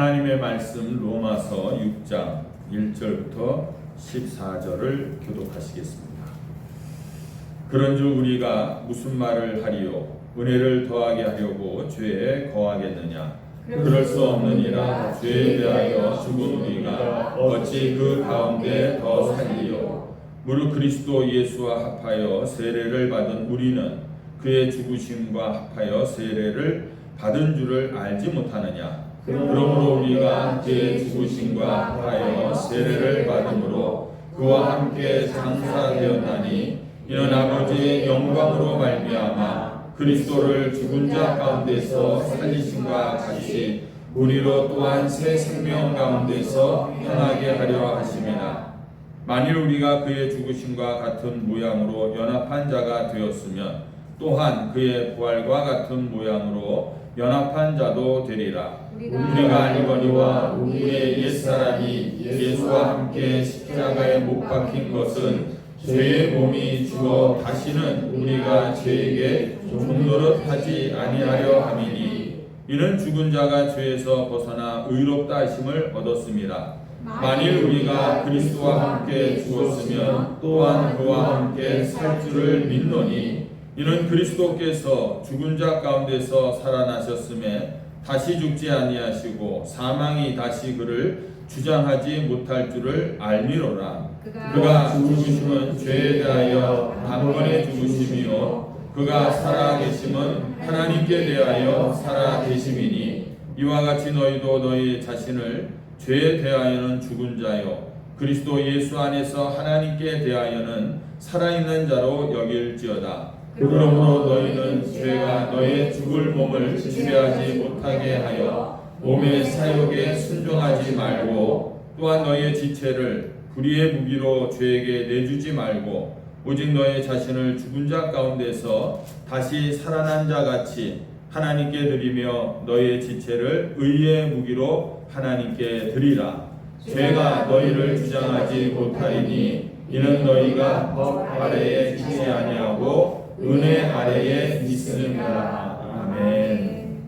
하나님의 말씀 로마서 6장 1절부터 14절을 교독하시겠습니다. 그런즉 우리가 무슨 말을 하리요? 은혜를 더하게 하려고 죄에 거하겠느냐? 그럴 수 없느니라. 죄에 대하여 죽은 우리가 어찌 그 가운데 더 살리요? 무릇 그리스도 예수와 합하여 세례를 받은 우리는 그의 죽으심과 합하여 세례를 받은 줄을 알지 못하느냐? 그러므로 우리가 그의 죽으심과 합하여 세례를 받음으로 그와 함께 장사되었나니 이는 아버지의 영광으로 말미암아 그리스도를 죽은 자 가운데서 살리심과 같이 우리로 또한 새 생명 가운데서 행하게 하려 하심이나 만일 우리가 그의 죽으심과 같은 모양으로 연합한 자가 되었으면 또한 그의 부활과 같은 모양으로 연합한 자도 되리라. 우리가 알거니와 우리의 옛사람이 예수와 함께 십자가에 못 박힌 것은 죄의 몸이 죽어 다시는 우리가 죄에게 종노릇하지 아니하려 함이니 이는 죽은 자가 죄에서 벗어나 의롭다 하심을 얻었습니다. 만일 우리가 그리스도와 함께 죽었으면 또한 그와 함께 살 줄을 믿노니 이는 그리스도께서 죽은 자 가운데서 살아나셨음에 다시 죽지 아니하시고 사망이 다시 그를 주장하지 못할 줄을 알미로라. 그가 죽으심은 죄에 대하여 단번에 죽으심이요 그가 살아계심은 하나님께 대하여 살아계심이니 이와 같이 너희도 너희 자신을 죄에 대하여는 죽은 자요 그리스도 예수 안에서 하나님께 대하여는 살아있는 자로 여길지어다. 그러므로 너희는 죄가 너의 죽을 몸을 지배하지 못하게 하여 몸의 사욕에 순종하지 말고 또한 너의 지체를 불의의 무기로 죄에게 내주지 말고 오직 너의 자신을 죽은 자 가운데서 다시 살아난 자 같이 하나님께 드리며 너의 지체를 의의 무기로 하나님께 드리라. 죄가 너희를 주장하지 못하리니 이는 너희가 법 아래에 있지 아니하고 은혜 아래에 있음이라. 아멘.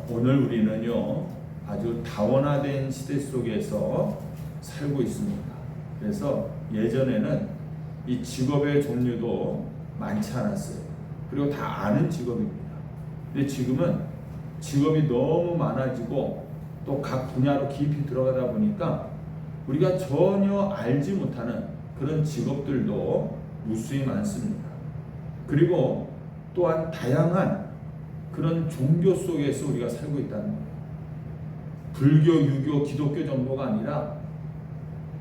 오늘 우리는요 아주 다원화된 시대 속에서 살고 있습니다. 그래서 예전에는 이 직업의 종류도 많지 않았어요. 그리고 다 아는 직업입니다. 근데 지금은 직업이 너무 많아지고 또 각 분야로 깊이 들어가다 보니까 우리가 전혀 알지 못하는 그런 직업들도 무수히 많습니다. 그리고 또한 다양한 그런 종교 속에서 우리가 살고 있다는 거예요. 불교, 유교, 기독교 정도가 아니라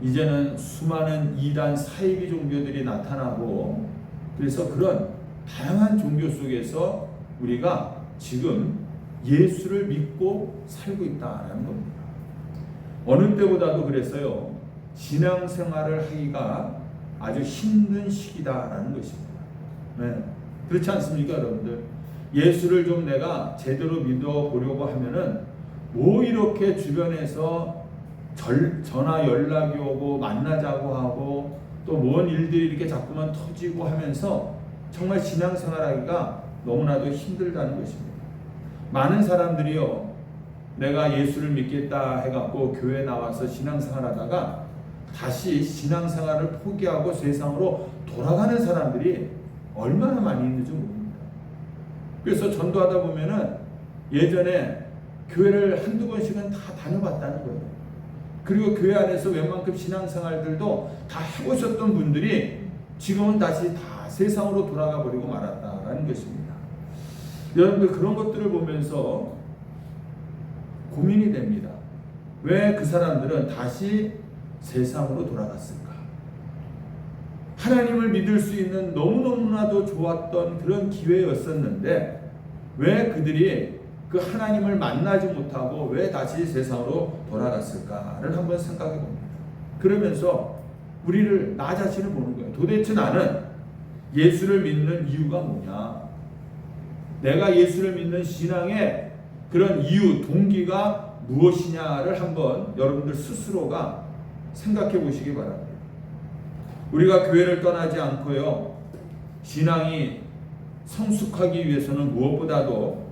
이제는 수많은 이단, 사이비 종교들이 나타나고 그래서 그런 다양한 종교 속에서 우리가 지금 예수를 믿고 살고 있다는 겁니다. 어느 때보다도 그래서요 신앙생활을 하기가 아주 힘든 시기다라는 것입니다. 네. 그렇지 않습니까, 여러분들? 예수를 좀 내가 제대로 믿어보려고 하면은 뭐 이렇게 주변에서 전화 연락이 오고 만나자고 하고 또 뭔 일들이 이렇게 자꾸만 터지고 하면서 정말 신앙생활하기가 너무나도 힘들다는 것입니다. 많은 사람들이요 내가 예수를 믿겠다 해갖고 교회 나와서 신앙생활하다가 다시 신앙생활을 포기하고 세상으로 돌아가는 사람들이 얼마나 많이 있는지 모릅니다. 그래서 전도하다 보면은 예전에 교회를 한두 번씩은 다 다녀봤다는 거예요. 그리고 교회 안에서 웬만큼 신앙생활들도 다 해보셨던 분들이 지금은 다시 다 세상으로 돌아가 버리고 말았다라는 것입니다. 여러분들 그런 것들을 보면서 고민이 됩니다. 왜 그 사람들은 다시 세상으로 돌아갔을까? 하나님을 믿을 수 있는 너무너무나도 좋았던 그런 기회였었는데 왜 그들이 그 하나님을 만나지 못하고 왜 다시 세상으로 돌아갔을까를 한번 생각해 봅니다. 그러면서 우리를 나 자신을 보는 거예요. 도대체 나는 예수를 믿는 이유가 뭐냐? 내가 예수를 믿는 신앙의 그런 이유, 동기가 무엇이냐를 한번 여러분들 스스로가 생각해 보시기 바랍니다. 우리가 교회를 떠나지 않고요 신앙이 성숙하기 위해서는 무엇보다도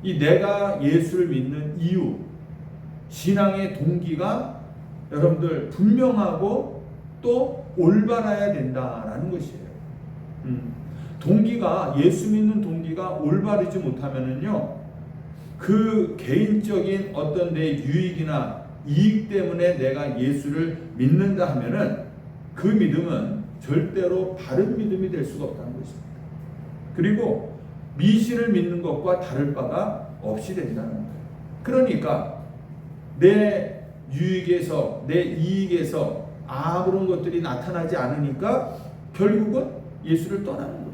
이 내가 예수를 믿는 이유, 신앙의 동기가 여러분들 분명하고 또 올바라야 된다라는 것이에요. 동기가, 예수 믿는 동기가 올바르지 못하면은요, 그 개인적인 어떤 내 유익이나 이익 때문에 내가 예수를 믿는다 하면은 그 믿음은 절대로 바른 믿음이 될 수가 없다는 것입니다. 그리고 미신을 믿는 것과 다를 바가 없이 된다는 거예요. 그러니까 내 유익에서, 내 이익에서 아무런 것들이 나타나지 않으니까 결국은 예수를 떠나는 거예요.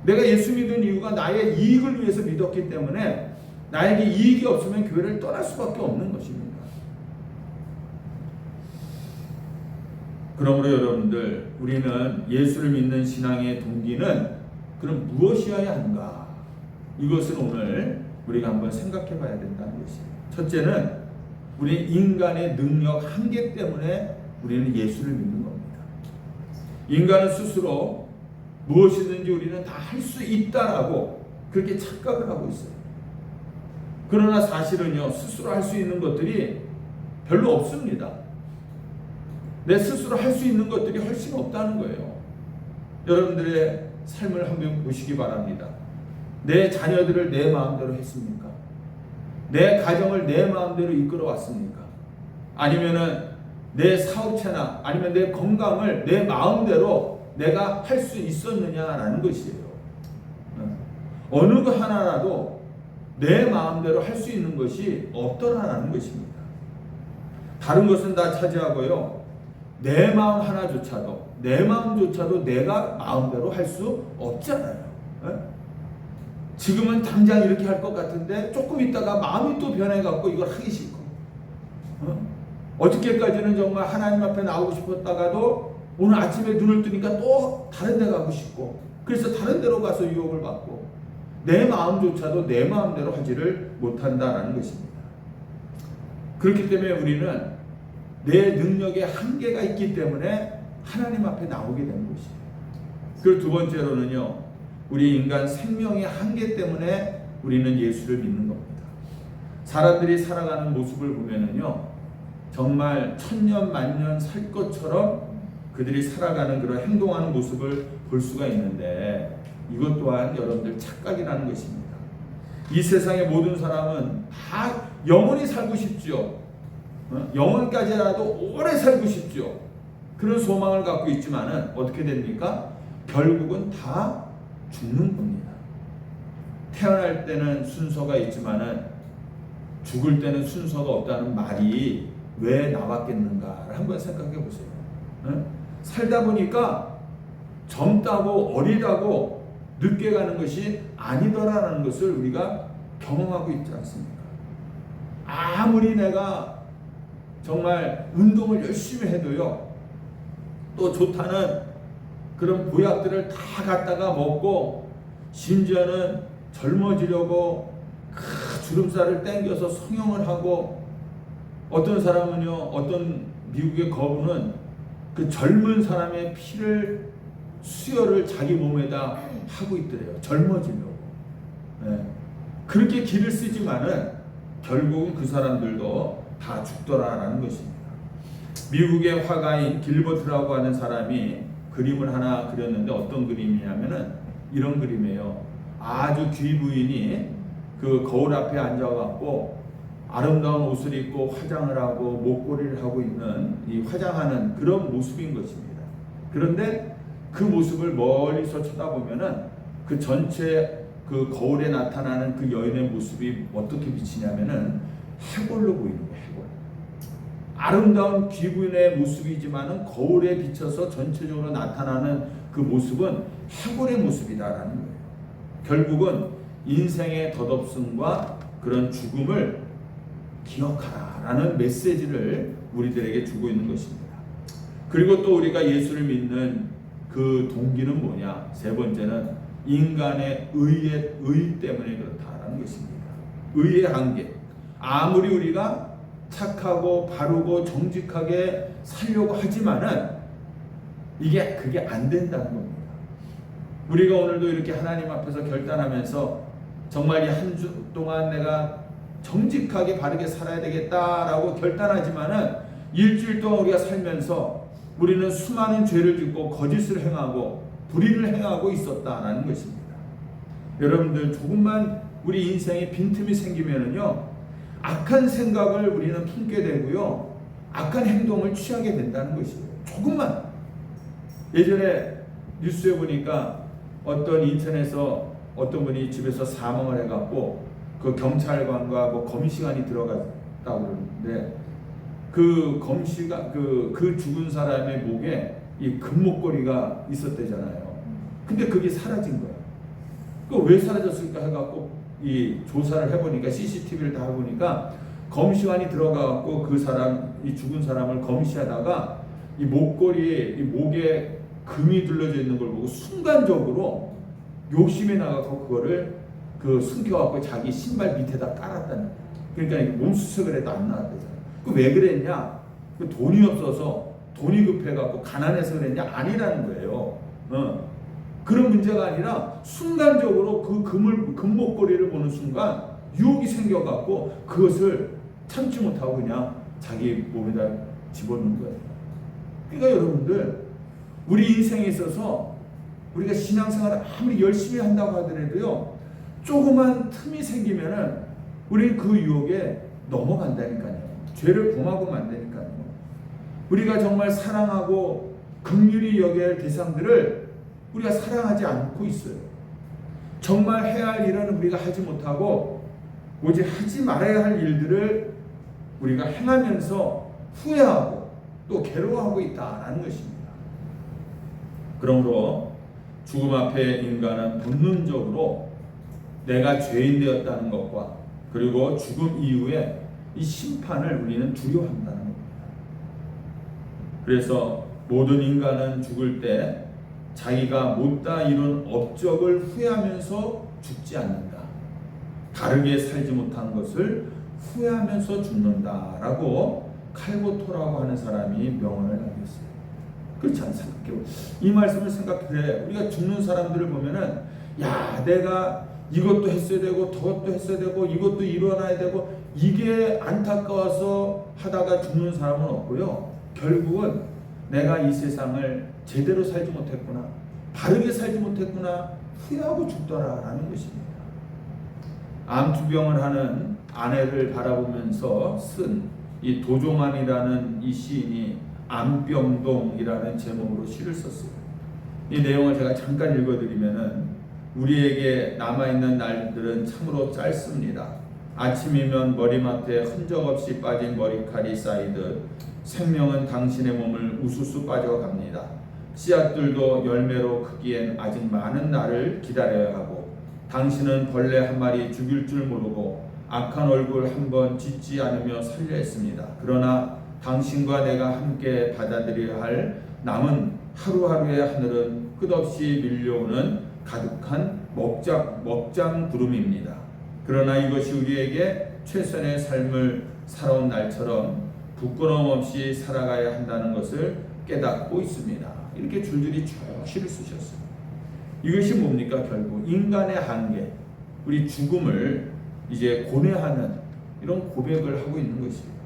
내가 예수 믿은 이유가 나의 이익을 위해서 믿었기 때문에 나에게 이익이 없으면 교회를 떠날 수밖에 없는 것입니다. 그러므로 여러분들, 우리는 예수를 믿는 신앙의 동기는 그럼 무엇이어야 하는가? 이것을 오늘 우리가 한번 생각해 봐야 된다는 것이에요. 첫째는 우리 인간의 능력 한계 때문에 우리는 예수를 믿는 겁니다. 인간은 스스로 무엇이든지 우리는 다 할 수 있다라고 그렇게 착각을 하고 있어요. 그러나 사실은요, 스스로 할 수 있는 것들이 별로 없습니다. 내 스스로 할 수 있는 것들이 훨씬 없다는 거예요. 여러분들의 삶을 한번 보시기 바랍니다. 내 자녀들을 내 마음대로 했습니까? 내 가정을 내 마음대로 이끌어 왔습니까? 아니면은 내 사업체나 아니면 내 건강을 내 마음대로 내가 할 수 있었느냐라는 것이에요. 어느 거 하나라도 내 마음대로 할 수 있는 것이 없더라라는 것입니다. 다른 것은 다 차지하고요, 내 마음 하나조차도, 내 마음조차도 내가 마음대로 할 수 없잖아요. 지금은 당장 이렇게 할 것 같은데 조금 있다가 마음이 또 변해갖고 이걸 하기 싫고, 어저께까지는 정말 하나님 앞에 나오고 싶었다가도 오늘 아침에 눈을 뜨니까 또 다른 데 가고 싶고, 그래서 다른 데로 가서 유혹을 받고 내 마음조차도 내 마음대로 하지를 못한다라는 것입니다. 그렇기 때문에 우리는 내 능력에 한계가 있기 때문에 하나님 앞에 나오게 되는 것이에요. 그리고 두 번째로는요, 우리 인간 생명의 한계 때문에 우리는 예수를 믿는 겁니다. 사람들이 살아가는 모습을 보면은요, 정말 천년 만년 살 것처럼 그들이 살아가는 그런 행동하는 모습을 볼 수가 있는데, 이것 또한 여러분들 착각이라는 것입니다. 이 세상의 모든 사람은 다 영원히 살고 싶죠. 영원까지라도 오래 살고 싶죠. 그런 소망을 갖고 있지만은 어떻게 됩니까? 결국은 다 죽는 겁니다. 태어날 때는 순서가 있지만은 죽을 때는 순서가 없다는 말이 왜 나왔겠는가를 한번 생각해 보세요. 살다 보니까 젊다고 어리다고 늦게 가는 것이 아니더라라는 것을 우리가 경험하고 있지 않습니까? 아무리 내가 정말 운동을 열심히 해도요, 또 좋다는 그런 보약들을 다 갖다가 먹고, 심지어는 젊어지려고 주름살을 땡겨서 성형을 하고, 어떤 사람은요, 어떤 미국의 거부는 그 젊은 사람의 피를 수혈을 자기 몸에다 하고 있더래요. 젊어지려고. 네. 그렇게 기를 쓰지만은 결국은 그 사람들도 다 죽더라라는 것입니다. 미국의 화가인 길버트라고 하는 사람이 그림을 하나 그렸는데, 어떤 그림이냐면은 이런 그림이에요. 아주 귀부인이 그 거울 앞에 앉아갖고 아름다운 옷을 입고 화장을 하고 목걸이를 하고 있는, 이 화장하는 그런 모습인 것입니다. 그런데 그 모습을 멀리서 쳐다보면은 그 전체 그 거울에 나타나는 그 여인의 모습이 어떻게 비치냐면은 해골로 보이는 거예요. 해골. 아름다운 귀부인의 모습이지만은 거울에 비쳐서 전체적으로 나타나는 그 모습은 해골의 모습이다라는 거예요. 결국은 인생의 덧없음과 그런 죽음을 기억하라라는 메시지를 우리들에게 주고 있는 것입니다. 그리고 또 우리가 예수를 믿는 그 동기는 뭐냐? 세 번째는 인간의 의 때문에 그렇다라는 것입니다. 의의 한계. 아무리 우리가 착하고 바르고 정직하게 살려고 하지만은 그게 안 된다는 겁니다. 우리가 오늘도 이렇게 하나님 앞에서 결단하면서 정말 이 한 주 동안 내가 정직하게 바르게 살아야 되겠다라고 결단하지만은 일주일 동안 우리가 살면서 우리는 수많은 죄를 짓고 거짓을 행하고 불의를 행하고 있었다라는 것입니다. 여러분들 조금만 우리 인생에 빈틈이 생기면은요, 악한 생각을 우리는 품게 되고요, 악한 행동을 취하게 된다는 것이에요. 조금만. 예전에 뉴스에 보니까 어떤 인천에서 어떤 분이 집에서 사망을 해갖고 그 경찰관과 뭐 검시관이 들어갔다고 그러는데 그 검시관 그 죽은 사람의 목에 이 금목걸이가 있었대잖아요. 근데 그게 사라진 거야. 그 왜 사라졌을까 해갖고 이 조사를 해보니까 CCTV를 다 해보니까 검시관이 들어가갖고 그 사람 이 죽은 사람을 검시하다가 이 목걸이에 이 목에 금이 둘러져 있는 걸 보고 순간적으로 욕심이 나가고 그거를 그 숨겨갖고 자기 신발 밑에다 깔았다는. 그러니까 몸수색을 해도 안 나왔대잖아. 그 왜 그랬냐? 그 돈이 없어서 돈이 급해갖고 가난해서 그랬냐? 아니라는 거예요. 그런 문제가 아니라 순간적으로 그 금목걸이를 보는 순간 유혹이 생겨갖고 그것을 참지 못하고 그냥 자기 몸에다 집어넣는 거예요. 그러니까 여러분들 우리 인생에 있어서 우리가 신앙생활을 아무리 열심히 한다고 하더라도요, 조그만 틈이 생기면은 우리는 그 유혹에 넘어간다니까요. 죄를 범하고 만다니까요. 우리가 정말 사랑하고 긍휼히 여겨야 할 대상들을 우리가 사랑하지 않고 있어요. 정말 해야 할 일은 우리가 하지 못하고 오직 하지 말아야 할 일들을 우리가 행하면서 후회하고 또 괴로워하고 있다는 것입니다. 그러므로 죽음 앞에 인간은 본능적으로 내가 죄인 되었다는 것과 그리고 죽음 이후에 이 심판을 우리는 두려워한다는 겁니다. 그래서 모든 인간은 죽을 때 자기가 못다 이룬 업적을 후회하면서 죽지 않는다. 다르게 살지 못한 것을 후회하면서 죽는다라고 칼보토라고 하는 사람이 명언을 남겼어요. 그렇지 않습니까? 이 말씀을 생각해 우리가 죽는 사람들을 보면은 야 내가 이것도 했어야 되고 저것도 했어야 되고 이것도 이뤄놔야 되고 이게 안타까워서 하다가 죽는 사람은 없고요. 결국은 내가 이 세상을 제대로 살지 못했구나, 바르게 살지 못했구나 후회하고 죽더라라는 것입니다. 암투병을 하는 아내를 바라보면서 쓴 이 도종환이라는 이 시인이 암병동이라는 제목으로 시를 썼어요. 이 내용을 제가 잠깐 읽어드리면은 우리에게 남아있는 날들은 참으로 짧습니다. 아침이면 머리맡에 흔적 없이 빠진 머리칼이 쌓이듯 생명은 당신의 몸을 우수수 빠져갑니다. 씨앗들도 열매로 크기엔 아직 많은 날을 기다려야 하고 당신은 벌레 한 마리 죽일 줄 모르고 악한 얼굴 한 번 짓지 않으며 살려 했습니다. 그러나 당신과 내가 함께 받아들여야 할 남은 하루하루의 하늘은 끝없이 밀려오는 가득한 먹장 구름입니다. 그러나 이것이 우리에게 최선의 삶을 살아온 날처럼 부끄러움 없이 살아가야 한다는 것을 깨닫고 있습니다. 이렇게 줄줄이 쭉 시를 쓰셨어요. 이것이 뭡니까? 결국 인간의 한계, 우리 죽음을 이제 고뇌하는 이런 고백을 하고 있는 것입니다.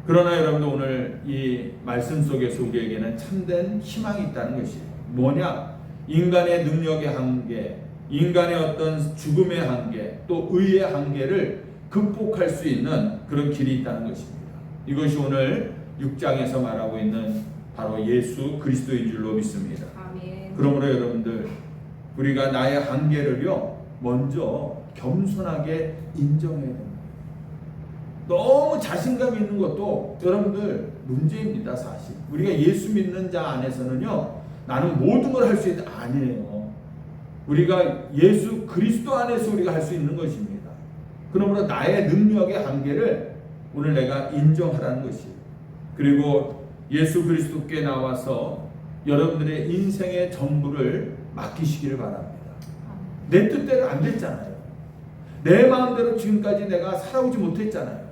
그러나 여러분들 오늘 이 말씀 속에서 우리에게는 참된 희망이 있다는 것이에요. 뭐냐? 인간의 능력의 한계, 인간의 어떤 죽음의 한계, 또 의의 한계를 극복할 수 있는 그런 길이 있다는 것입니다. 이것이 오늘 6장에서 말하고 있는 바로 예수 그리스도인 줄로 믿습니다. 아멘. 그러므로 여러분들 우리가 나의 한계를요 먼저 겸손하게 인정해야 됩니다. 너무 자신감 있는 것도 여러분들 문제입니다. 사실 우리가 예수 믿는 자 안에서는요 나는 모든 걸 할 수 있다 아니에요. 우리가 예수 그리스도 안에서 우리가 할 수 있는 것입니다. 그러므로 나의 능력의 한계를 오늘 내가 인정하라는 것이에요. 그리고 예수 그리스도께 나와서 여러분들의 인생의 전부를 맡기시기를 바랍니다. 내 뜻대로 안 됐잖아요. 내 마음대로 지금까지 내가 살아오지 못했잖아요.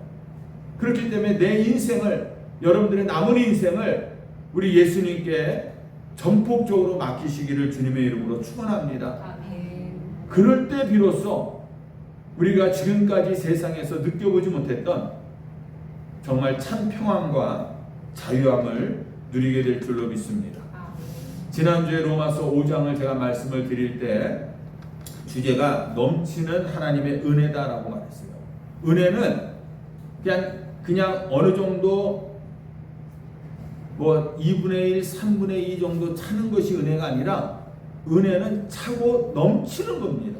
그렇기 때문에 내 인생을, 여러분들의 남은 인생을 우리 예수님께 전폭적으로 맡기시기를 주님의 이름으로 축원합니다. 그럴 때 비로소 우리가 지금까지 세상에서 느껴보지 못했던 정말 참 평안과 자유함을 누리게 될 줄로 믿습니다. 지난주에 로마서 5장을 제가 말씀을 드릴 때 주제가 넘치는 하나님의 은혜다라고 말했어요. 은혜는 그냥 어느 정도 뭐 2분의 1, 3분의 2 정도 차는 것이 은혜가 아니라 은혜는 차고 넘치는 겁니다.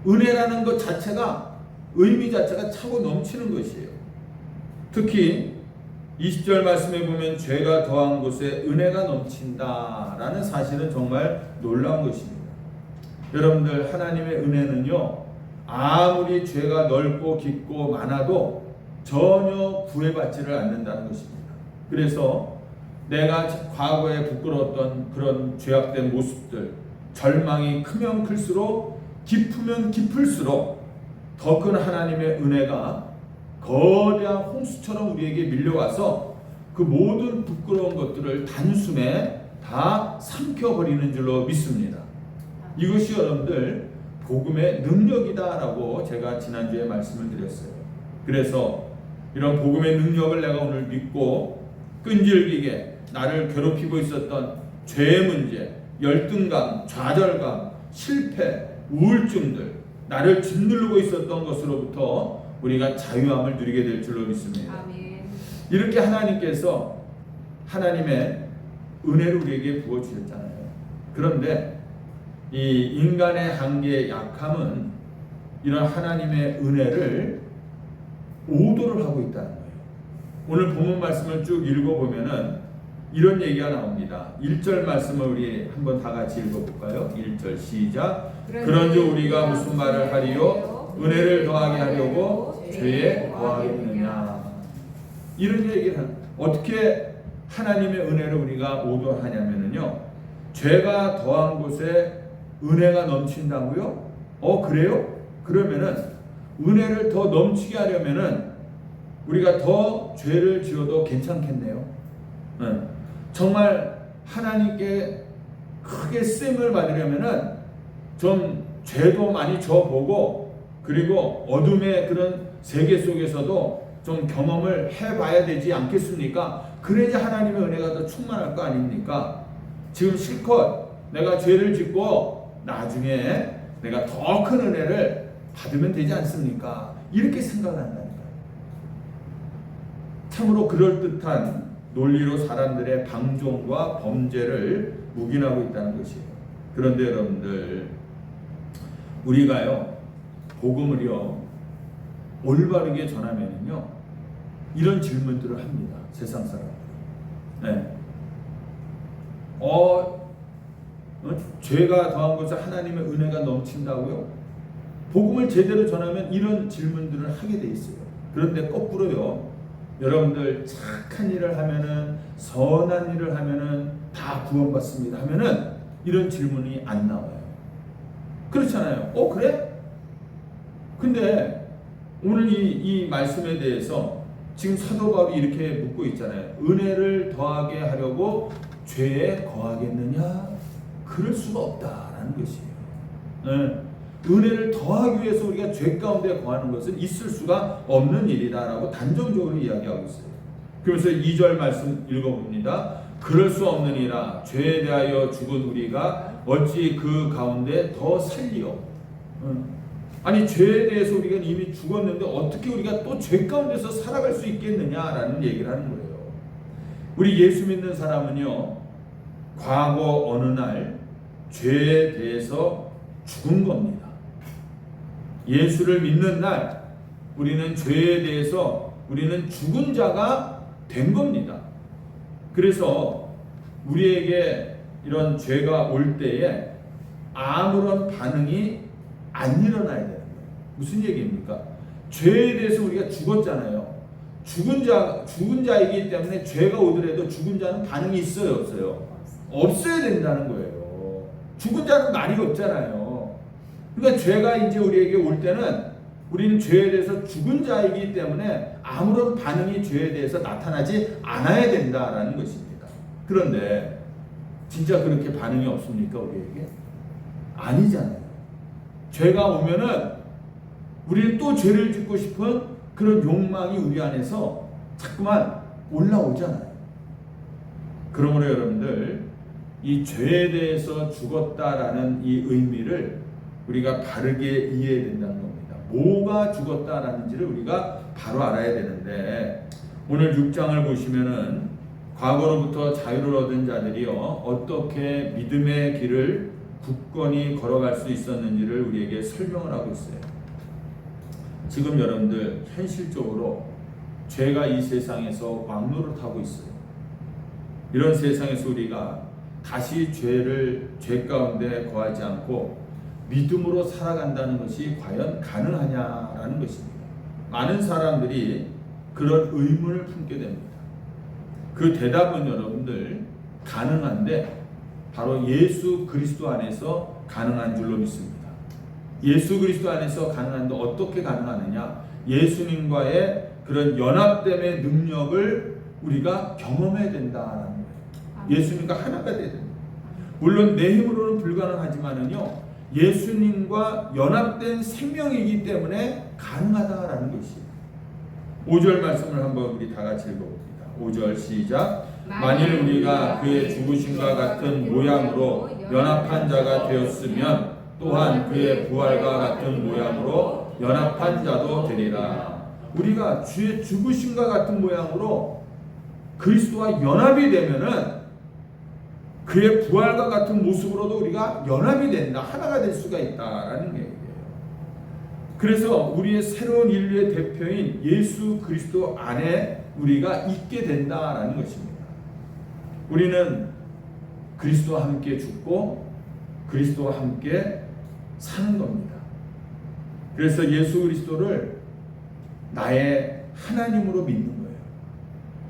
은혜라는 것 자체가 의미 자체가 차고 넘치는 것이에요. 특히 20절 말씀에 보면 죄가 더한 곳에 은혜가 넘친다라는 사실은 정말 놀라운 것입니다. 여러분들 하나님의 은혜는요 아무리 죄가 넓고 깊고 많아도 전혀 구애받지를 않는다는 것입니다. 그래서 내가 과거에 부끄러웠던 그런 죄악된 모습들, 절망이 크면 클수록 깊으면 깊을수록 더 큰 하나님의 은혜가 거대한 홍수처럼 우리에게 밀려와서 그 모든 부끄러운 것들을 단숨에 다 삼켜버리는 줄로 믿습니다. 이것이 여러분들 복음의 능력이다라고 제가 지난주에 말씀을 드렸어요. 그래서 이런 복음의 능력을 내가 오늘 믿고 끈질기게 나를 괴롭히고 있었던 죄의 문제, 열등감, 좌절감, 실패, 우울증들, 나를 짓누르고 있었던 것으로부터 우리가 자유함을 누리게 될 줄로 믿습니다. 아멘. 이렇게 하나님께서 하나님의 은혜를 우리에게 부어주셨잖아요. 그런데 이 인간의 한계의 약함은 이런 하나님의 은혜를 오도를 하고 있다는 거예요. 오늘 본문 말씀을 쭉 읽어보면은 이런 얘기가 나옵니다. 1절 말씀을 우리 한번 다 같이 읽어볼까요? 1절 시작. 그런즉 우리가 무슨 말을 하리요? 은혜를 더하게 하려고 죄에 거하겠느냐. 이런 얘기를 어떻게 하나님의 은혜를 우리가 오도하냐면요, 죄가 더한 곳에 은혜가 넘친다고요? 그래요? 그러면은 은혜를 더 넘치게 하려면은 우리가 더 죄를 지어도 괜찮겠네요. 정말 하나님께 크게 쓰임을 받으려면은 좀 죄도 많이 져보고, 그리고 어둠의 그런 세계 속에서도 좀 경험을 해봐야 되지 않겠습니까? 그래야 하나님의 은혜가 더 충만할 거 아닙니까? 지금 실컷 내가 죄를 짓고 나중에 내가 더 큰 은혜를 받으면 되지 않습니까? 이렇게 생각을 한다니까요. 참으로 그럴듯한 논리로 사람들의 방종과 범죄를 묵인하고 있다는 것이에요. 그런데 여러분들, 우리가요 복음을요 올바르게 전하면요 이런 질문들을 합니다. 세상 사람들. 네. 죄가 더한 곳에 하나님의 은혜가 넘친다고요? 복음을 제대로 전하면 이런 질문들을 하게 돼 있어요. 그런데 거꾸로요, 여러분들 착한 일을 하면은, 선한 일을 하면은 다 구원받습니다 하면은 이런 질문이 안 나와요. 그렇잖아요. 그래? 근데 오늘 이 말씀에 대해서 지금 사도 바울이 이렇게 묻고 있잖아요. 은혜를 더하게 하려고 죄에 거하겠느냐? 그럴 수가 없다라는 것이에요. 네. 은혜를 더하기 위해서 우리가 죄 가운데 거하는 것은 있을 수가 없는 일이다라고 단정적으로 이야기하고 있어요. 그래서 2절 말씀 읽어봅니다. 그럴 수 없느니라 죄에 대하여 죽은 우리가 어찌 그 가운데 더 살리요. 아니 죄에 대해서 우리가 이미 죽었는데 어떻게 우리가 또 죄 가운데서 살아갈 수 있겠느냐라는 얘기를 하는 거예요. 우리 예수 믿는 사람은요 과거 어느 날 죄에 대해서 죽은 겁니다. 예수를 믿는 날 우리는 죄에 대해서 우리는 죽은 자가 된 겁니다. 그래서 우리에게 이런 죄가 올 때에 아무런 반응이 안 일어나야 되는 거예요. 무슨 얘기입니까? 죄에 대해서 우리가 죽었잖아요. 죽은 자이기 때문에 죄가 오더라도 죽은 자는 반응이 있어요, 없어요? 없어야 된다는 거예요. 죽은 자는 말이 없잖아요. 그러니까 죄가 이제 우리에게 올 때는 우리는 죄에 대해서 죽은 자이기 때문에 아무런 반응이 죄에 대해서 나타나지 않아야 된다라는 것입니다. 그런데 진짜 그렇게 반응이 없습니까, 우리에게? 아니잖아요. 죄가 오면은 우리는 또 죄를 짓고 싶은 그런 욕망이 우리 안에서 자꾸만 올라오잖아요. 그러므로 여러분들, 이 죄에 대해서 죽었다라는 이 의미를 우리가 바르게 이해해야 된다는 겁니다. 뭐가 죽었다라는지를 우리가 바로 알아야 되는데, 오늘 6장을 보시면은 과거로부터 자유를 얻은 자들이요 어떻게 믿음의 길을 굳건히 걸어갈 수 있었는지를 우리에게 설명을 하고 있어요. 지금 여러분들 현실적으로 죄가 이 세상에서 왕노릇 하고 있어요. 이런 세상에서 우리가 다시 죄 가운데 거하지 않고 믿음으로 살아간다는 것이 과연 가능하냐라는 것입니다. 많은 사람들이 그런 의문을 품게 됩니다. 그 대답은 여러분들 가능한데 바로 예수 그리스도 안에서 가능한 줄로 믿습니다. 예수 그리스도 안에서 가능한데 어떻게 가능하느냐? 예수님과의 그런 연합됨의 능력을 우리가 경험해야 된다는 거예요. 예수님과 하나가 돼야 됩니다. 물론 내 힘으로는 불가능하지만은요, 예수님과 연합된 생명이기 때문에 가능하다라는 것이에요. 5절 말씀을 한번 우리 다 같이 읽어봅니다. 5절 시작. 만일 우리가 그의 죽으심과 같은 모양으로 연합한 자가 되었으면 또한 그의 부활과 같은 모양으로 연합한 자도 되리라. 우리가 주의 죽으심과 같은 모양으로 그리스도와 연합이 되면은 그의 부활과 같은 모습으로도 우리가 연합이 된다, 하나가 될 수가 있다라는 얘기예요. 그래서 우리의 새로운 인류의 대표인 예수 그리스도 안에 우리가 있게 된다라는 것입니다. 우리는 그리스도와 함께 죽고 그리스도와 함께 사는 겁니다. 그래서 예수 그리스도를 나의 하나님으로 믿는 거예요.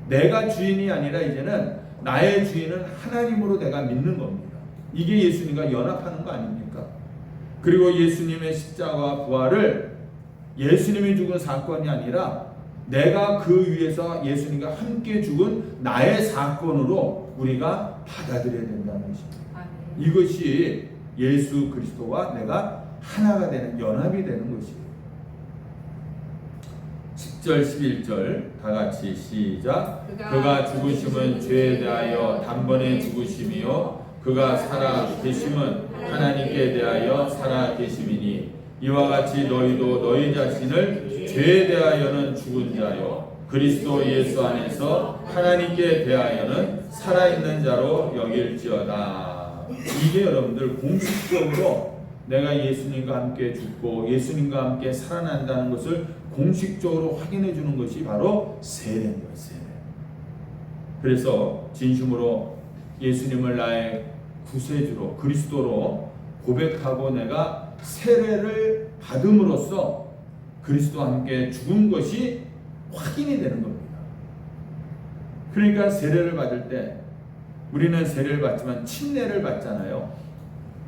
내가 주인이 아니라 이제는 나의 주인은 하나님으로 내가 믿는 겁니다. 이게 예수님과 연합하는 거 아닙니까? 그리고 예수님의 십자가와 부활을 예수님이 죽은 사건이 아니라 내가 그 위에서 예수님과 함께 죽은 나의 사건으로 우리가 받아들여야 된다는 것입니다. 이것이 예수 그리스도와 내가 하나가 되는, 연합이 되는 것이에요. 10절 11절 다 같이 시작. 그가 죽으심은 죄에 대하여 단번에 죽으심이요 그가 살아 계심은 하나님께 대하여 살아 계심이니 이와 같이 너희도 너희 자신을 죄에 대하여는 죽은 자요 그리스도 예수 안에서 하나님께 대하여는 살아있는 자로 여길지어다. 이게 여러분들 공식적으로 내가 예수님과 함께 죽고 예수님과 함께 살아난다는 것을 공식적으로 확인해 주는 것이 바로 세례인 거예요. 세례. 그래서 진심으로 예수님을 나의 구세주로 그리스도로 고백하고 내가 세례를 받음으로써 그리스도와 함께 죽은 것이 확인이 되는 겁니다. 그러니까 세례를 받을 때 우리는 세례를 받지만 침례를 받잖아요.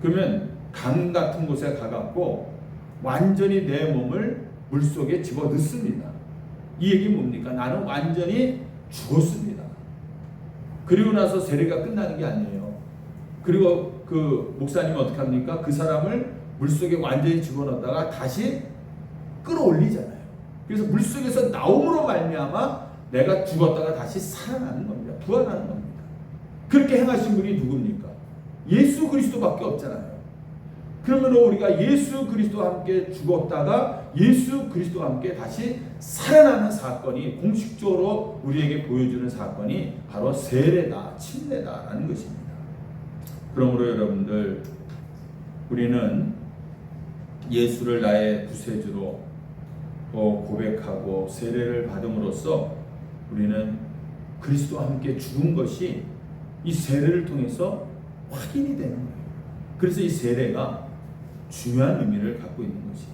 그러면 강 같은 곳에 가갖고 완전히 내 몸을 물속에 집어넣습니다. 이 얘기 뭡니까? 나는 완전히 죽었습니다. 그리고 나서 세례가 끝나는 게 아니에요. 그리고 그 목사님은 어떻게 합니까? 그 사람을 물속에 완전히 집어넣다가 다시 끌어올리잖아요. 그래서 물속에서 나옴으로 말미암아 내가 죽었다가 다시 살아나는 겁니다. 부활하는 겁니다. 그렇게 행하신 분이 누굽니까? 예수 그리스도밖에 없잖아요. 그러면 우리가 예수 그리스도와 함께 죽었다가 예수 그리스도와 함께 다시 살아나는 사건이 공식적으로 우리에게 보여주는 사건이 바로 세례다, 침례다라는 것입니다. 그러므로 여러분들, 우리는 예수를 나의 구세주로 고백하고 세례를 받음으로써 우리는 그리스도와 함께 죽은 것이 이 세례를 통해서 확인이 되는 거예요. 그래서 이 세례가 중요한 의미를 갖고 있는 것이에요.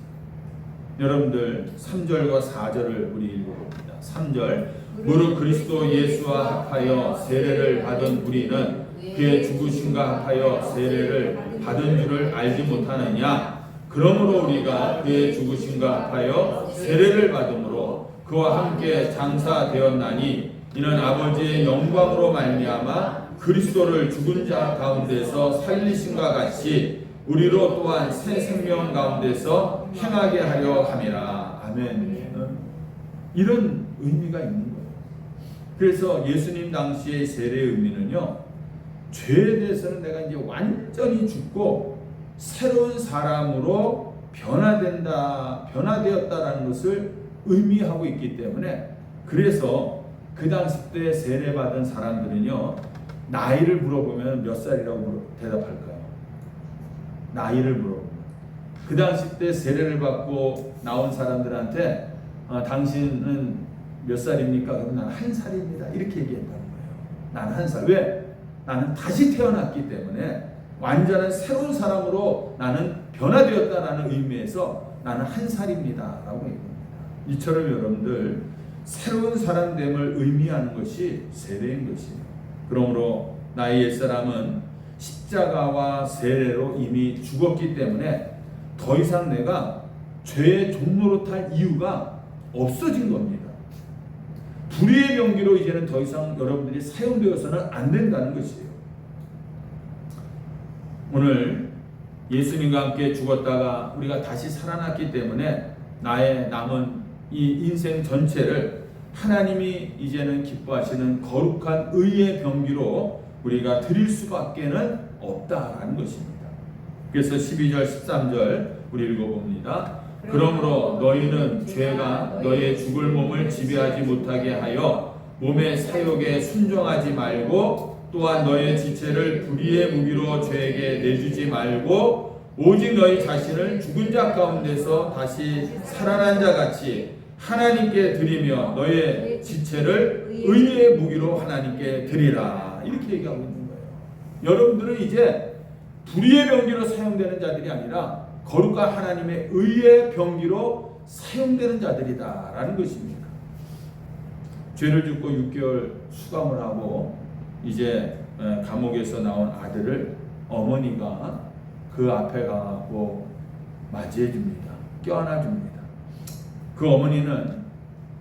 여러분들 3절과 4절을 우리 읽어봅니다. 3절 무릇 그리스도 예수와 합하여 세례를 받은 우리는 그의 죽으심과 합하여 세례를 받은 줄을 알지 못하느냐. 그러므로 우리가 그의 죽으심과 합하여 세례를 받음으로 그와 함께 장사되었나니 이는 아버지의 영광으로 말미암아 그리스도를 죽은 자 가운데서 살리심과 같이 우리로 또한 새 생명 가운데서 행하게 하려 함이라. 아멘. 이런 의미가 있는 거예요. 그래서 예수님 당시의 세례의 의미는요, 죄에 대해서는 내가 이제 완전히 죽고 새로운 사람으로 변화되었다라는 것을 의미하고 있기 때문에, 그래서 그 당시 때 세례받은 사람들은요, 나이를 물어보면 몇 살이라고 대답할까요? 나이를 물어보면. 그 당시 때 세례를 받고 나온 사람들한테 당신은 몇 살입니까? 그러면 나는 1살입니다. 이렇게 얘기했다는 거예요. 나는 1살. 왜? 나는 다시 태어났기 때문에 완전한 새로운 사람으로 나는 변화되었다라는 의미에서 나는 1살입니다. 라고 얘기합니다. 이처럼 여러분들, 새로운 사람됨을 의미하는 것이 세례인 것이에요. 그러므로 나의 옛사람은 십자가와 세례로 이미 죽었기 때문에 더 이상 내가 죄의 종노릇할 이유가 없어진 겁니다. 불의의 병기로 이제는 더 이상 여러분들이 사용되어서는 안 된다는 것이에요. 오늘 예수님과 함께 죽었다가 우리가 다시 살아났기 때문에 나의 남은 이 인생 전체를 하나님이 이제는 기뻐하시는 거룩한 의의 병기로 우리가 드릴 수밖에는 없다라는 것입니다. 그래서 12절 13절 우리 읽어봅니다. 그러므로 너희는 죄가 너희의 죽을 몸을 지배하지 못하게 하여 몸의 사욕에 순종하지 말고, 또한 너희의 지체를 불의의 무기로 죄에게 내주지 말고, 오직 너희 자신을 죽은 자 가운데서 다시 살아난 자 같이 하나님께 드리며 너희의 지체를 의의 무기로 하나님께 드리라. 이렇게 얘기하고 있는 거예요. 여러분들은 이제 불의의 병기로 사용되는 자들이 아니라 거룩한 하나님의 의의 병기로 사용되는 자들이다라는 것입니다. 죄를 짓고 6개월 수감을 하고 이제 감옥에서 나온 아들을 어머니가 그 앞에 가고 맞이해 줍니다. 껴안아 줍니다. 그 어머니는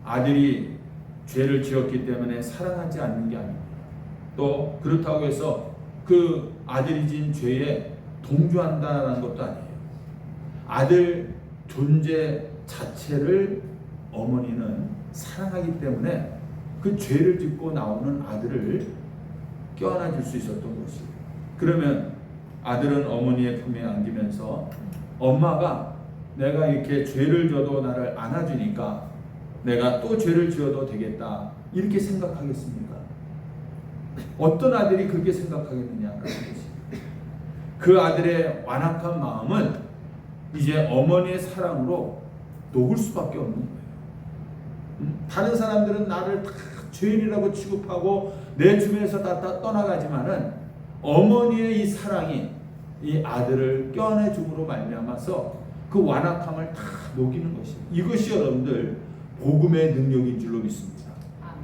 아들이 죄를 지었기 때문에 사랑하지 않는 게 아닙니다. 또 그렇다고 해서 그 아들이 진 죄에 동조한다는 것도 아니에요. 아들 존재 자체를 어머니는 사랑하기 때문에 그 죄를 짓고 나오는 아들을 껴안아 줄 수 있었던 것이에요. 그러면 아들은 어머니의 품에 안기면서 엄마가 내가 이렇게 죄를 져도 나를 안아주니까 내가 또 죄를 지어도 되겠다, 이렇게 생각하겠습니까? 어떤 아들이 그렇게 생각하겠느냐. 그 아들의 완악한 마음은 이제 어머니의 사랑으로 녹을 수밖에 없는 거예요. 다른 사람들은 나를 다 죄인이라고 취급하고 내 주변에서 다 떠나가지만은 어머니의 이 사랑이 이 아들을 껴안아 줌으로 말미암아서 그 완악함을 다 녹이는 것입니다. 이것이 여러분들 복음의 능력인 줄로 믿습니다.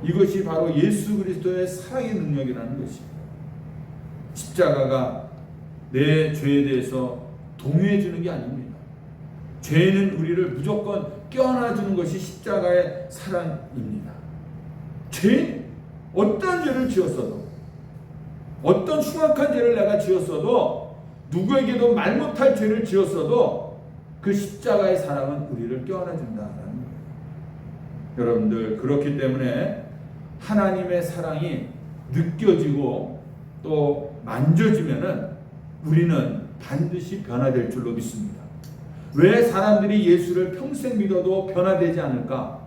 이것이 바로 예수 그리스도의 사랑의 능력이라는 것입니다. 십자가가 내 죄에 대해서 동요해 주는 게 아닙니다. 죄는 우리를 무조건 껴안아 주는 것이 십자가의 사랑입니다. 죄는 어떤 죄를 지었어도, 어떤 흉악한 죄를 내가 지었어도, 누구에게도 말 못할 죄를 지었어도 그 십자가의 사랑은 우리를 껴안아 준다라는 거예요. 여러분들, 그렇기 때문에 하나님의 사랑이 느껴지고 또 만져지면은 우리는 반드시 변화될 줄로 믿습니다. 왜 사람들이 예수를 평생 믿어도 변화되지 않을까?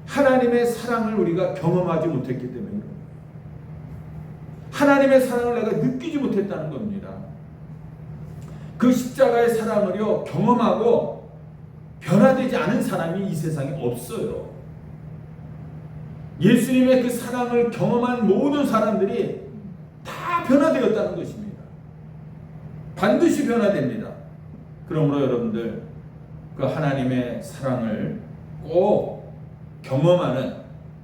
하나님의 사랑을 우리가 경험하지 못했기 때문에, 하나님의 사랑을 내가 느끼지 못했다는 겁니다. 그 십자가의 사랑을요 경험하고 변화되지 않은 사람이 이 세상에 없어요. 예수님의 그 사랑을 경험한 모든 사람들이 다 변화되었다는 것입니다. 반드시 변화됩니다. 그러므로 여러분들, 그 하나님의 사랑을 꼭 경험하는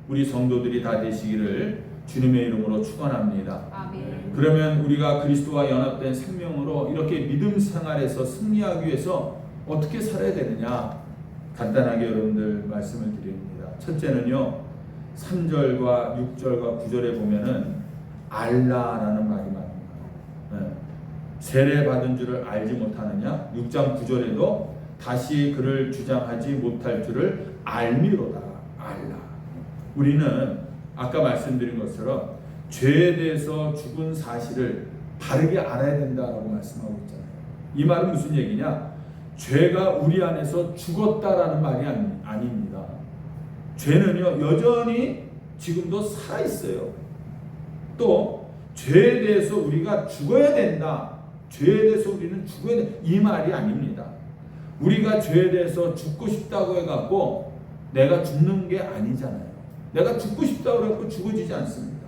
우리 성도들이 다 되시기를 주님의 이름으로 축원합니다. 아멘. 그러면 우리가 그리스도와 연합된 생명으로 이렇게 믿음 생활에서 승리하기 위해서 어떻게 살아야 되느냐? 간단하게 여러분들 말씀을 드립니다. 첫째는요, 3절과 6절과 9절에 보면은 알라라는 말이 나옵니다. 세례받은 줄을 알지 못하느냐? 6장 9절에도 다시 그를 주장하지 못할 줄을 알미로다. 알라. 우리는 아까 말씀드린 것처럼 죄에 대해서 죽은 사실을 바르게 알아야 된다라고 말씀하고 있잖아요. 이 말은 무슨 얘기냐? 죄가 우리 안에서 죽었다라는 말이 아닙니다. 죄는요 여전히 지금도 살아있어요. 또 죄에 대해서 우리가 죽어야 된다, 죄에 대해서 우리는 죽어야 된다, 이 말이 아닙니다. 우리가 죄에 대해서 죽고 싶다고 해갖고 내가 죽는 게 아니잖아요. 내가 죽고 싶다고 해갖고 죽어지지 않습니다.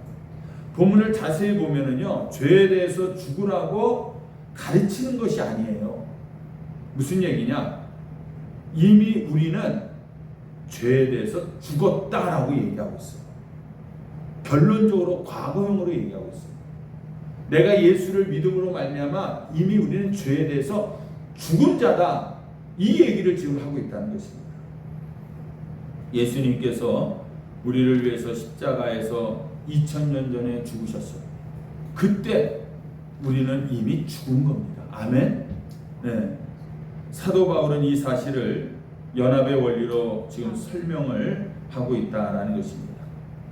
본문을 자세히 보면은요 죄에 대해서 죽으라고 가르치는 것이 아니에요. 무슨 얘기냐? 이미 우리는 죄에 대해서 죽었다라고 얘기하고 있어요. 결론적으로 과거형으로 얘기하고 있어요. 내가 예수를 믿음으로 말미암아 이미 우리는 죄에 대해서 죽은 자다, 이 얘기를 지금 하고 있다는 것입니다. 예수님께서 우리를 위해서 십자가에서 2000년 전에 죽으셨어요. 그때 우리는 이미 죽은 겁니다. 아멘. 네. 사도 바울은 이 사실을 연합의 원리로 지금 설명을 하고 있다라는 것입니다.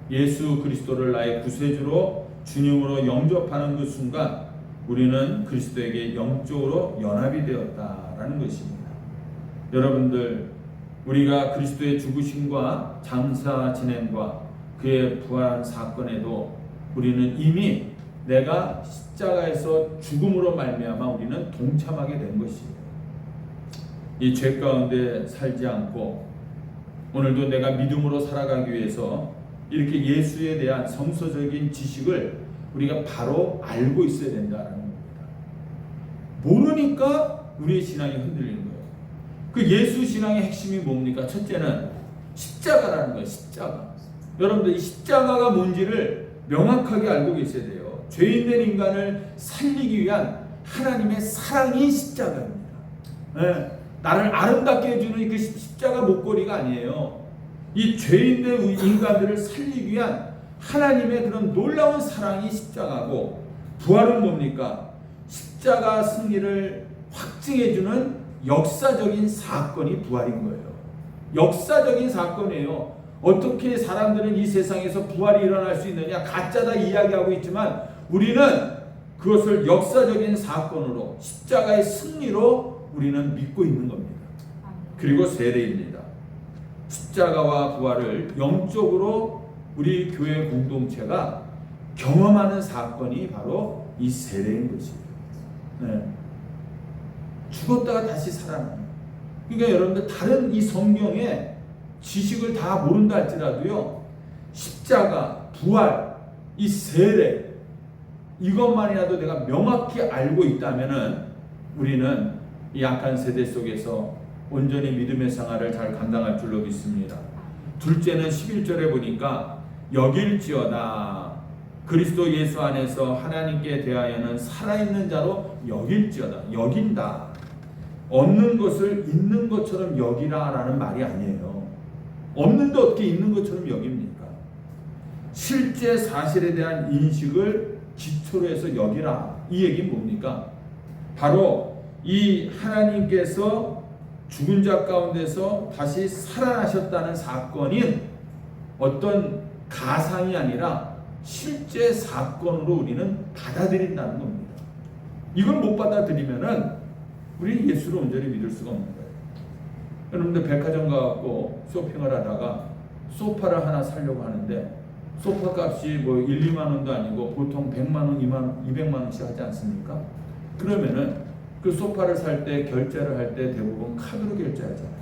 예수 그리스도를 나의 구세주로 주님으로 영접하는 그 순간 우리는 그리스도에게 영적으로 연합이 되었다라는 것입니다. 여러분들, 우리가 그리스도의 죽으심과 장사 진행과 그의 부활 사건에도 우리는 이미 내가 십자가에서 죽음으로 말미암아 우리는 동참하게 된 것입니다. 이 죄 가운데 살지 않고 오늘도 내가 믿음으로 살아가기 위해서 이렇게 예수에 대한 성서적인 지식을 우리가 바로 알고 있어야 된다는 겁니다. 모르니까 우리의 신앙이 흔들리는 거예요. 그 예수 신앙의 핵심이 뭡니까? 첫째는 십자가라는 거예요. 십자가. 여러분들 이 십자가가 뭔지를 명확하게 알고 계셔야 돼요. 죄인된 인간을 살리기 위한 하나님의 사랑이 십자가입니다. 네. 나를 아름답게 해주는 그 십자가 목걸이가 아니에요. 이 죄인된 인간들을 살리기 위한 하나님의 그런 놀라운 사랑이 십자가고, 부활은 뭡니까? 십자가 승리를 확증해주는 역사적인 사건이 부활인 거예요. 역사적인 사건이에요. 어떻게 사람들은 이 세상에서 부활이 일어날 수 있느냐, 가짜다 이야기하고 있지만 우리는 그것을 역사적인 사건으로, 십자가의 승리로 우리는 믿고 있는 겁니다. 그리고 세례입니다. 십자가와 부활을 영적으로 우리 교회 공동체가 경험하는 사건이 바로 이 세례인 것입니다. 네. 죽었다가 다시 살아나요. 그러니까 여러분들 다른 이 성경의 지식을 다 모른다 할지라도요, 십자가, 부활, 이 세례, 이것만이라도 내가 명확히 알고 있다면은 우리는 이 약한 세대 속에서 온전히 믿음의 생활을 잘 감당할 줄로 믿습니다. 둘째는 11절에 보니까 여길지어다. 그리스도 예수 안에서 하나님께 대하여는 살아있는 자로 여길지어다. 여긴다. 없는 것을 있는 것처럼 여기라라는 말이 아니에요. 없는데 어떻게 있는 것처럼 여깁니까? 실제 사실에 대한 인식을 기초로 해서 여기라. 이 얘기는 뭡니까? 바로 이 하나님께서 죽은 자 가운데서 다시 살아나셨다는 사건인 어떤 가상이 아니라 실제 사건으로 우리는 받아들인다는 겁니다. 이걸 못 받아들이면은 우리 예수를 온전히 믿을 수가 없는 거예요. 여러분들 백화점 가갖고 쇼핑을 하다가 소파를 하나 사려고 하는데 소파 값이 뭐 1, 2만 원도 아니고 보통 100만 원, 200만 원씩 하지 않습니까? 그러면은 그 소파를 살 때, 결제를 할 때 대부분 카드로 결제하잖아요.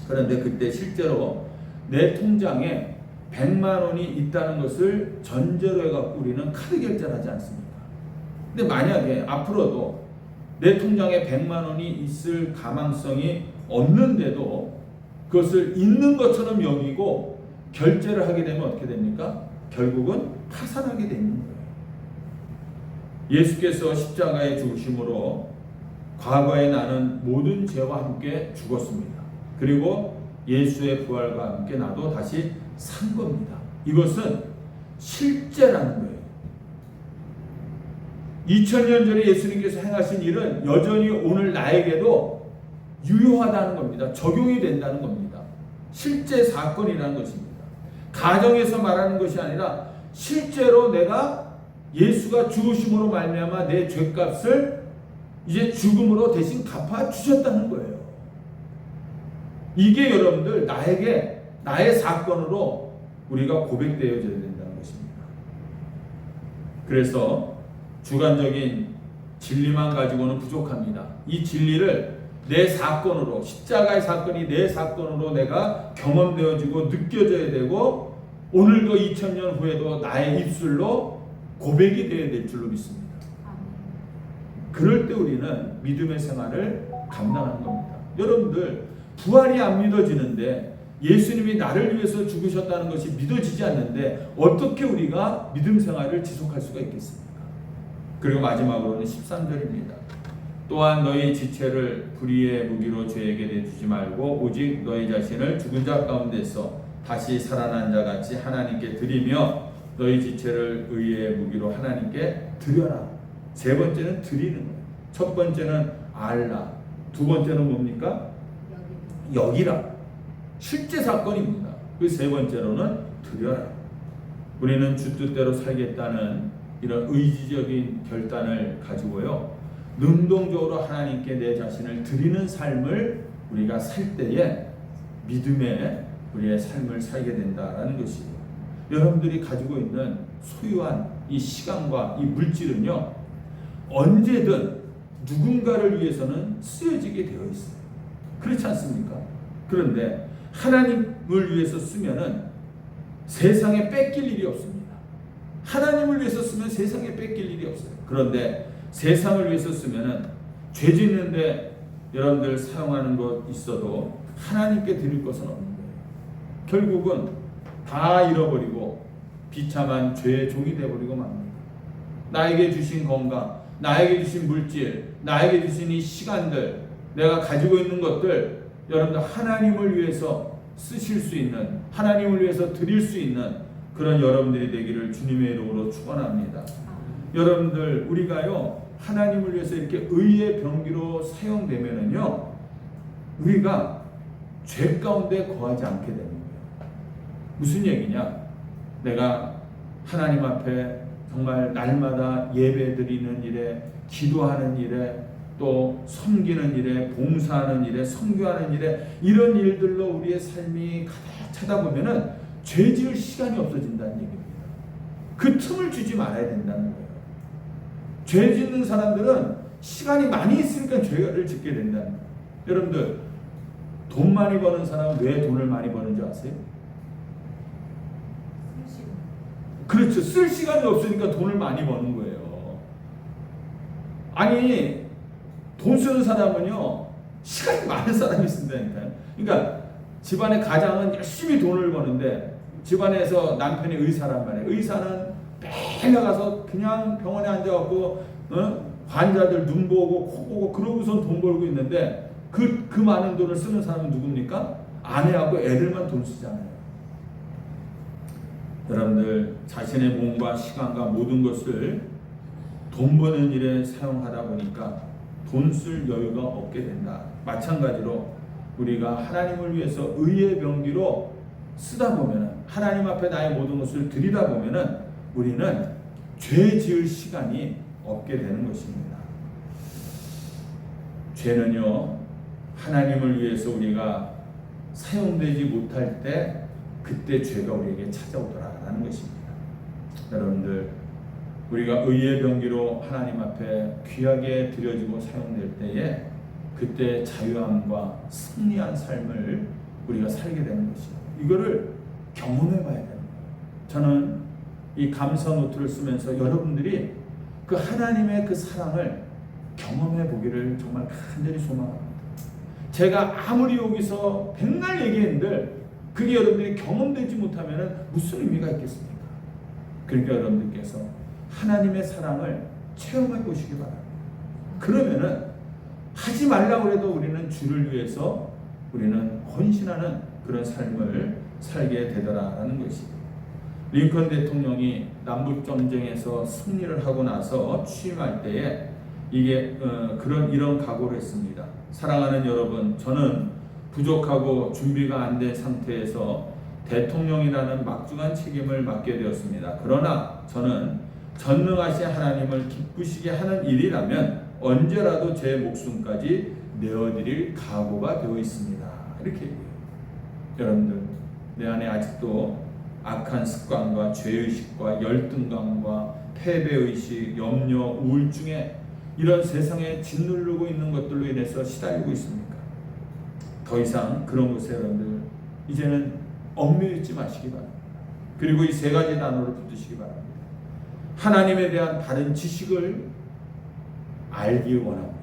그런데 그때 실제로 내 통장에 100만 원이 있다는 것을 전제로 해갖고 우리는 카드 결제를 하지 않습니까? 근데 만약에 앞으로도 내 통장에 100만 원이 있을 가망성이 없는데도 그것을 있는 것처럼 여기고 결제를 하게 되면 어떻게 됩니까? 결국은 파산하게 되는 거예요. 예수께서 십자가에 죽으심으로 과거에 나는 모든 죄와 함께 죽었습니다. 그리고 예수의 부활과 함께 나도 다시 산 겁니다. 이것은 실제라는 거예요. 2000년 전에 예수님께서 행하신 일은 여전히 오늘 나에게도 유효하다는 겁니다. 적용이 된다는 겁니다. 실제 사건이라는 것입니다. 가정에서 말하는 것이 아니라 실제로 내가 예수가 죽으심으로 말미암아 내 죄값을 이제 죽음으로 대신 갚아 주셨다는 거예요. 이게 여러분들 나에게 나의 사건으로 우리가 고백되어져야 된다는 것입니다. 그래서 주관적인 진리만 가지고는 부족합니다. 이 진리를 내 사건으로, 십자가의 사건이 내 사건으로 내가 경험되어지고 느껴져야 되고, 오늘도 2000년 후에도 나의 입술로 고백이 되어야 될 줄로 믿습니다. 그럴 때 우리는 믿음의 생활을 감당하는 겁니다. 여러분들 부활이 안 믿어지는데, 예수님이 나를 위해서 죽으셨다는 것이 믿어지지 않는데 어떻게 우리가 믿음 생활을 지속할 수가 있겠습니까? 그리고 마지막으로는 13절입니다. 또한 너희 지체를 불의의 무기로 죄에게 내주지 말고 오직 너희 자신을 죽은 자 가운데서 다시 살아난 자 같이 하나님께 드리며 너희 지체를 의의 무기로 하나님께 드려라. 세 번째는 드리는 거예요. 첫 번째는 알라. 두 번째는 뭡니까? 여기라. 실제 사건입니다. 그 세 번째로는 드려라. 우리는 주 뜻대로 살겠다는 이런 의지적인 결단을 가지고요, 능동적으로 하나님께 내 자신을 드리는 삶을 우리가 살 때에 믿음의 우리의 삶을 살게 된다라는 것이에요. 여러분들이 가지고 있는 소유한 이 시간과 이 물질은요, 언제든 누군가를 위해서는 쓰여지게 되어 있어요. 그렇지 않습니까? 그런데 하나님을 위해서 쓰면은 세상에 뺏길 일이 없습니다. 하나님을 위해서 쓰면 세상에 뺏길 일이 없어요. 그런데 세상을 위해서 쓰면은 죄 짓는데 여러분들 사용하는 것 있어도 하나님께 드릴 것은 없는 거예요. 결국은 다 잃어버리고 비참한 죄의 종이 되어버리고 맙니다. 나에게 주신 건강, 나에게 주신 물질, 나에게 주신 이 시간들, 내가 가지고 있는 것들, 여러분들 하나님을 위해서 쓰실 수 있는, 하나님을 위해서 드릴 수 있는 그런 여러분들이 되기를 주님의 이름으로 축원합니다. 여러분들 우리가요, 하나님을 위해서 이렇게 의의 병기로 사용되면은요, 우리가 죄 가운데 거하지 않게 되는 거예요. 무슨 얘기냐? 내가 하나님 앞에 정말 날마다 예배 드리는 일에, 기도하는 일에, 또 섬기는 일에, 봉사하는 일에, 선교하는 일에, 이런 일들로 우리의 삶이 가득 차다 보면은 죄 지을 시간이 없어진다는 얘기입니다. 그 틈을 주지 말아야 된다는 거예요. 죄 짓는 사람들은 시간이 많이 있으니까 죄를 짓게 된다는 거예요. 여러분들 돈 많이 버는 사람은 왜 돈을 많이 버는 줄 아세요? 그렇죠. 쓸 시간이 없으니까 돈을 많이 버는 거예요. 아니, 돈 쓰는 사람은요, 시간이 많은 사람이 쓴다니까요. 그러니까 집안의 가장은 열심히 돈을 버는데, 집안에서 남편이 의사란 말이에요. 의사는 매일 나가서 그냥 병원에 앉아갖고 환자들 눈 보고 코 보고 그러고선 돈 벌고 있는데, 그 많은 돈을 쓰는 사람은 누굽니까? 아내하고 애들만 돈 쓰잖아요. 여러분들 자신의 몸과 시간과 모든 것을 돈 버는 일에 사용하다 보니까 돈 쓸 여유가 없게 된다. 마찬가지로 우리가 하나님을 위해서 의의 병기로 쓰다 보면은, 하나님 앞에 나의 모든 것을 드리다 보면은 우리는 죄 지을 시간이 없게 되는 것입니다. 죄는요, 하나님을 위해서 우리가 사용되지 못할 때 그때 죄가 우리에게 찾아오더라라는 것입니다. 여러분들 우리가 의의 병기로 하나님 앞에 귀하게 드려지고 사용될 때에 그때 자유함과 승리한 삶을 우리가 살게 되는 것입니다. 이거를 경험해 봐야 되는 거예요. 저는 이 감사 노트를 쓰면서 여러분들이 그 하나님의 그 사랑을 경험해 보기를 정말 간절히 소망합니다. 제가 아무리 여기서 백날 얘기했는데 그게 여러분들이 경험되지 못하면 무슨 의미가 있겠습니까? 그러니까 여러분들께서 하나님의 사랑을 체험해 보시기 바랍니다. 그러면은 하지 말라고 해도 우리는 주를 위해서 우리는 헌신하는 그런 삶을 살게 되더라라는 것입니다. 링컨 대통령이 남북전쟁에서 승리를 하고 나서 취임할 때에 이게 이런 각오를 했습니다. 사랑하는 여러분, 저는 부족하고 준비가 안 된 상태에서 대통령이라는 막중한 책임을 맡게 되었습니다. 그러나 저는 전능하신 하나님을 기쁘시게 하는 일이라면 언제라도 제 목숨까지 내어드릴 각오가 되어 있습니다. 이렇게 얘기해요. 여러분들, 내 안에 아직도 악한 습관과 죄의식과 열등감과 패배의식, 염려, 우울증에 이런 세상에 짓누르고 있는 것들로 인해서 시달리고 있습니까? 더 이상 그런 것에 여러분들 이제는 얽매이지 마시기 바랍니다. 그리고 이 세 가지 단어를 붙드시기 바랍니다. 하나님에 대한 바른 지식을 알기 원합니다.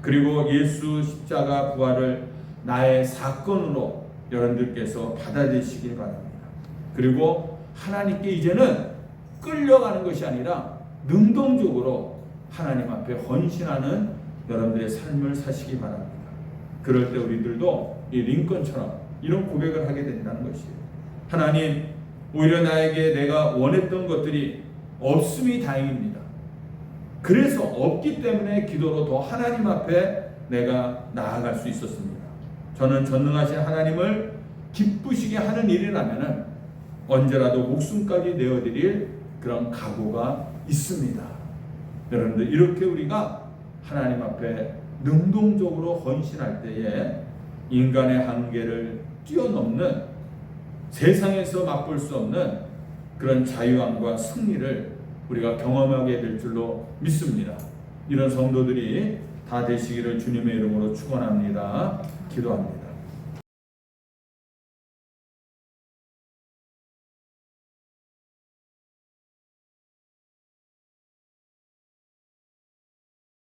그리고 예수 십자가 부활을 나의 사건으로 여러분들께서 받아들이시길 바랍니다. 그리고 하나님께 이제는 끌려가는 것이 아니라 능동적으로 하나님 앞에 헌신하는 여러분들의 삶을 사시기 바랍니다. 그럴 때 우리들도 이 링컨처럼 이런 고백을 하게 된다는 것이에요. 하나님, 오히려 나에게 내가 원했던 것들이 없음이 다행입니다. 그래서 없기 때문에 기도로 더 하나님 앞에 내가 나아갈 수 있었습니다. 저는 전능하신 하나님을 기쁘시게 하는 일이라면 언제라도 목숨까지 내어드릴 그런 각오가 있습니다. 여러분들, 이렇게 우리가 하나님 앞에 능동적으로 헌신할 때에 인간의 한계를 뛰어넘는, 세상에서 맛볼 수 없는 그런 자유함과 승리를 우리가 경험하게 될 줄로 믿습니다. 이런 성도들이 다 되시기를 주님의 이름으로 축원합니다. 기도합니다.